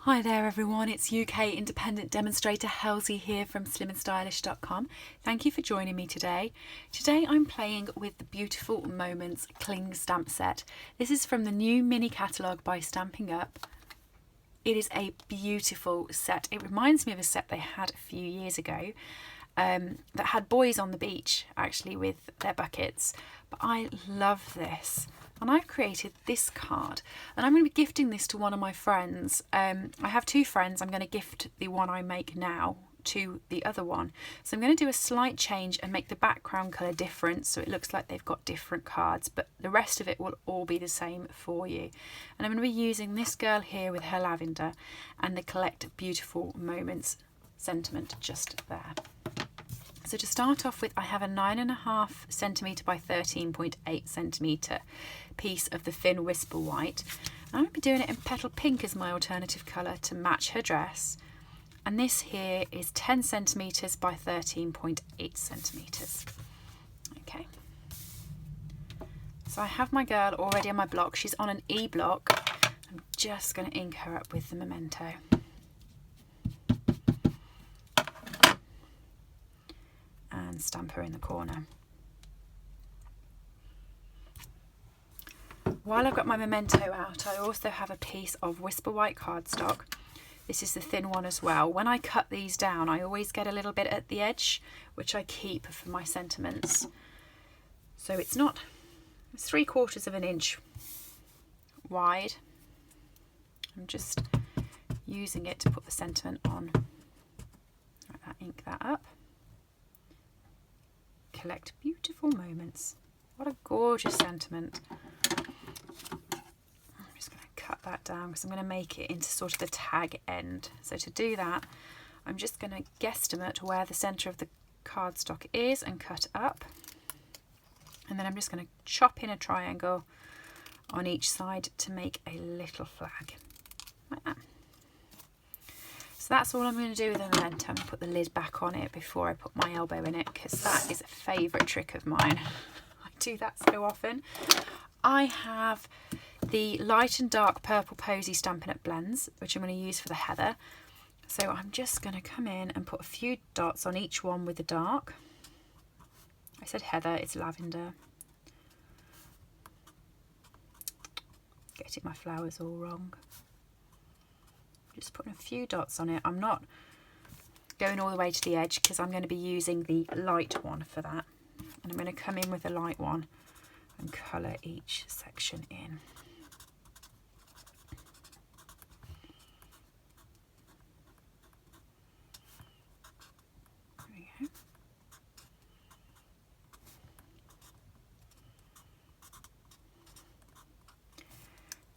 Hi there everyone, it's UK independent demonstrator Halsey here from slimandstylish.com. Thank you for joining me today. Today I'm playing with the Beautiful Moments Cling Stamp set. This is from the new mini catalogue by Stampin' Up. It is a beautiful set. It reminds me of a set they had a few years ago that had boys on the beach actually with their buckets. But I love this. And I've created this card and I'm going to be gifting this to one of my friends. I have two friends. I'm going to gift the one I make now to the other one. So I'm going to do a slight change and make the background colour different so it looks like they've got different cards, but the rest of it will all be the same for you. And I'm going to be using this girl here with her lavender and the Collect Beautiful Moments sentiment just there. So to start off with, I have a 9.5 centimetre by 13.8 centimetre piece of the thin Whisper White. And I'm going to be doing it in Petal Pink as my alternative colour to match her dress. And this here is 10 centimetres by 13.8 centimetres. Okay. So I have my girl already on my block. She's on an E block. I'm just going to ink her up with the Memento. And stamp her in the corner. While I've got my Memento out, I also have a piece of Whisper White cardstock. This is the thin one as well. When I cut these down, I always get a little bit at the edge, which I keep for my sentiments. So it's 3/4 of an inch wide. I'm just using it to put the sentiment on. Like that, ink that up. Collect Beautiful Moments. What a gorgeous sentiment. I'm just going to cut that down because I'm going to make it into sort of the tag end. So to do that, I'm just going to guesstimate where the centre of the cardstock is and cut up. And then I'm just going to chop in a triangle on each side to make a little flag, like that. So that's all I'm going to do with the Memento. I'm going to put the lid back on it before I put my elbow in it because that is a favourite trick of mine. I do that so often. I have the light and dark purple posy Stampin' Up blends, which I'm going to use for the heather. So I'm just going to come in and put a few dots on each one with the dark. I said heather, it's lavender. Getting my flowers all wrong. Just putting a few dots on it. I'm not going all the way to the edge because I'm going to be using the light one for that. And I'm going to come in with the light one and colour each section in. There we go.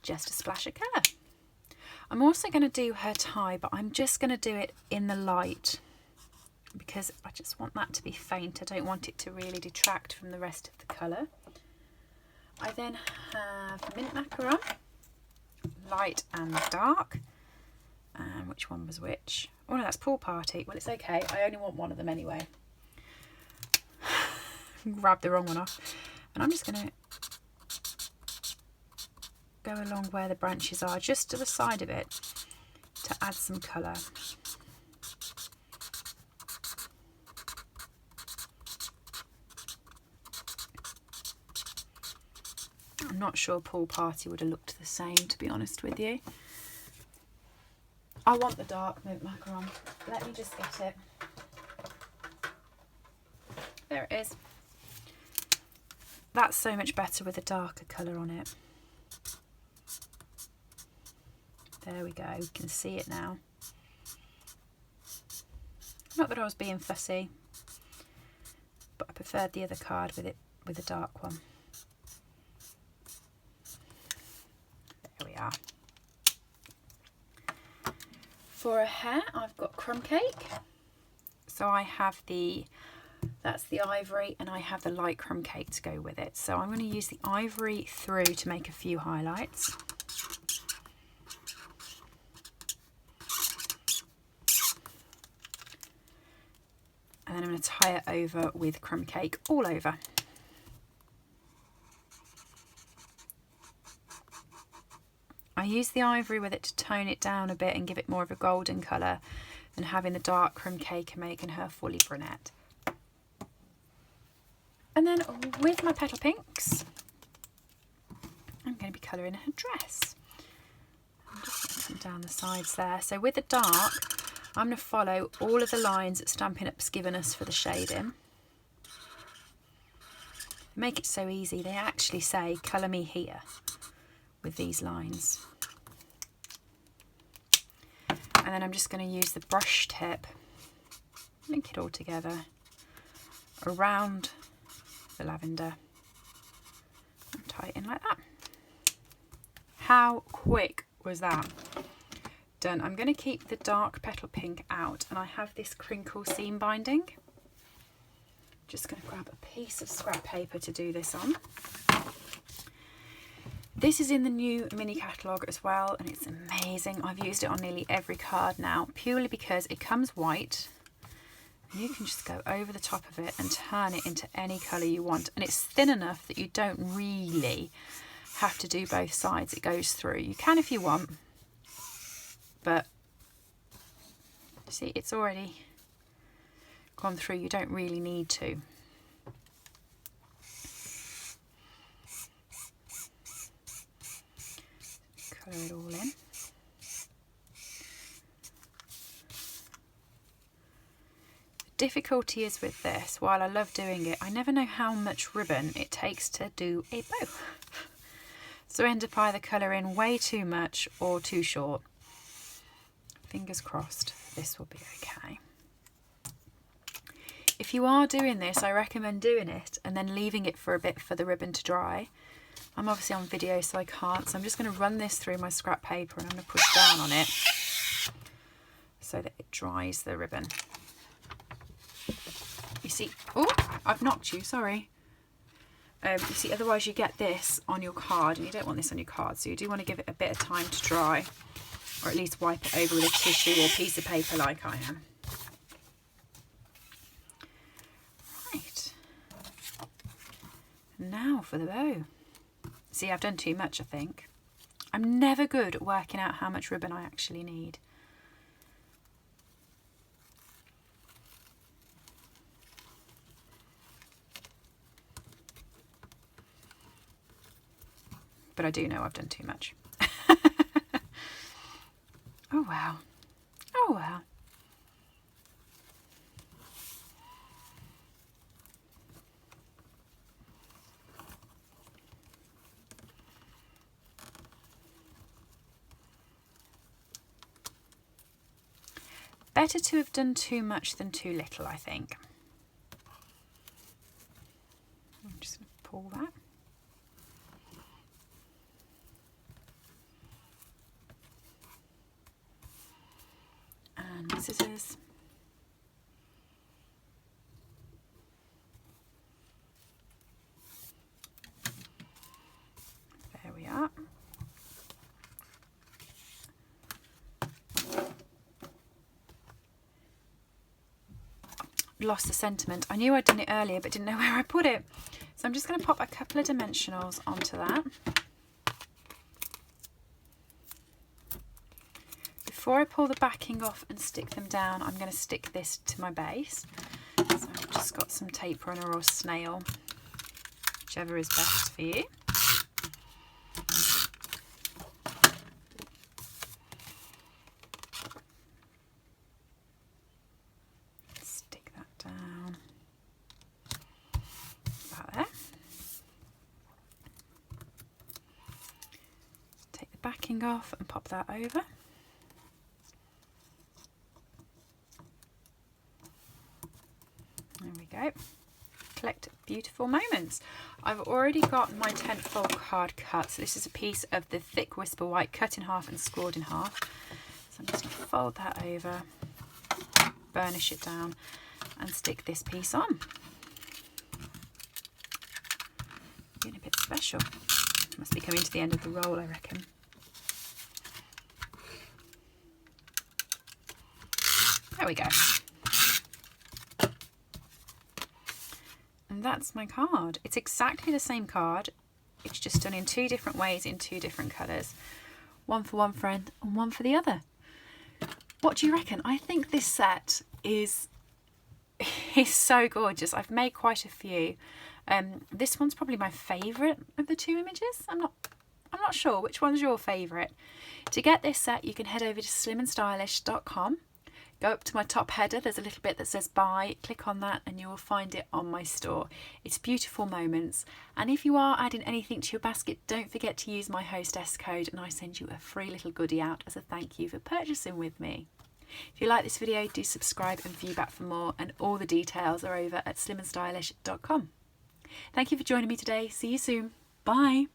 Just a splash of colour. I'm also going to do her tie, but I'm just going to do it in the light because I just want that to be faint. I don't want it to really detract from the rest of the colour. I then have Mint Macaron, light and dark. And which one was which? Oh no, that's Pool Party. Well, it's okay. I only want one of them anyway. Grab the wrong one off. And I'm just going to go along where the branches are, just to the side of it, to add some colour. I'm not sure Pool Party would have looked the same, to be honest with you. I want the dark Mint Macaron. Let me just get it. There it is. That's so much better with a darker colour on it. There we go, we can see it now. Not that I was being fussy, but I preferred the other card with the dark one. There we are. For a hair, I've got Crumb Cake. So I have that's the ivory, and I have the light Crumb Cake to go with it. So I'm going to use the ivory through to make a few highlights. And then I'm going to tie it over with Crumb Cake all over. I use the ivory with it to tone it down a bit and give it more of a golden colour than having the dark crumb cake and making her fully brunette. And then with my petal pinks, I'm going to be colouring her dress. I'm just going to come down the sides there. So with the dark, I'm going to follow all of the lines that Stampin' Up's given us for the shading. Make it so easy. They actually say, colour me here with these lines. And then I'm just going to use the brush tip, link it all together around the lavender and tie it in like that. How quick was that? Done. I'm going to keep the dark petal pink out, and I have this crinkle seam binding. Just going to grab a piece of scrap paper to do this on. This is in the new mini catalogue as well, and it's amazing. I've used it on nearly every card now, purely because it comes white. You can just go over the top of it and turn it into any colour you want, and it's thin enough that you don't really have to do both sides. It goes through. You can if you want, but see, it's already gone through. You don't really need to. Colour it all in. Difficulty is with this, while I love doing it, I never know how much ribbon it takes to do a bow. So I end up either colouring way too much or too short. Fingers crossed this will be okay. If you are doing this, I recommend doing it and then leaving it for a bit for the ribbon to dry. I'm obviously on video so I can't, so I'm just going to run this through my scrap paper and I'm going to push down on it so that it dries the ribbon. You see, oh, I've knocked you, sorry. You see, otherwise you get this on your card, and you don't want this on your card, so you do want to give it a bit of time to dry, or at least wipe it over with a tissue or piece of paper like I am. Right. Now for the bow. See, I've done too much, I think. I'm never good at working out how much ribbon I actually need. But I do know I've done too much. Oh wow. Oh wow. Better to have done too much than too little, I think. I'm just going to pull that. And scissors. There we are. Lost the sentiment. I knew I'd done it earlier but didn't know where I put it. So I'm just going to pop a couple of dimensionals onto that. Before I pull the backing off and stick them down, I'm going to stick this to my base. So I've just got some tape runner or snail, whichever is best for you. Stick that down about there. Take the backing off and pop that over. There we go. Collect beautiful moments. I've already got my 10th fold card cut. So this is a piece of the thick Whisper White cut in half and scored in half. So I'm just going to fold that over, burnish it down and stick this piece on. Getting a bit special. Must be coming to the end of the roll, I reckon. There we go. And that's my card. It's exactly the same card. It's just done in two different ways in two different colours. one for one friend and one for the other. What do you reckon? I think this set is so gorgeous. I've made quite a few. This one's probably my favourite of the two images. I'm not sure which one's your favourite. To get this set, you can head over to slimandstylish.com. Go up to my top header, there's a little bit that says buy, click on that and you will find it on my store. It's Beautiful Moments, and if you are adding anything to your basket, don't forget to use my hostess code and I send you a free little goodie out as a thank you for purchasing with me. If you like this video, do subscribe and view back for more, and all the details are over at slimandstylish.com. Thank you for joining me today. See you soon. Bye.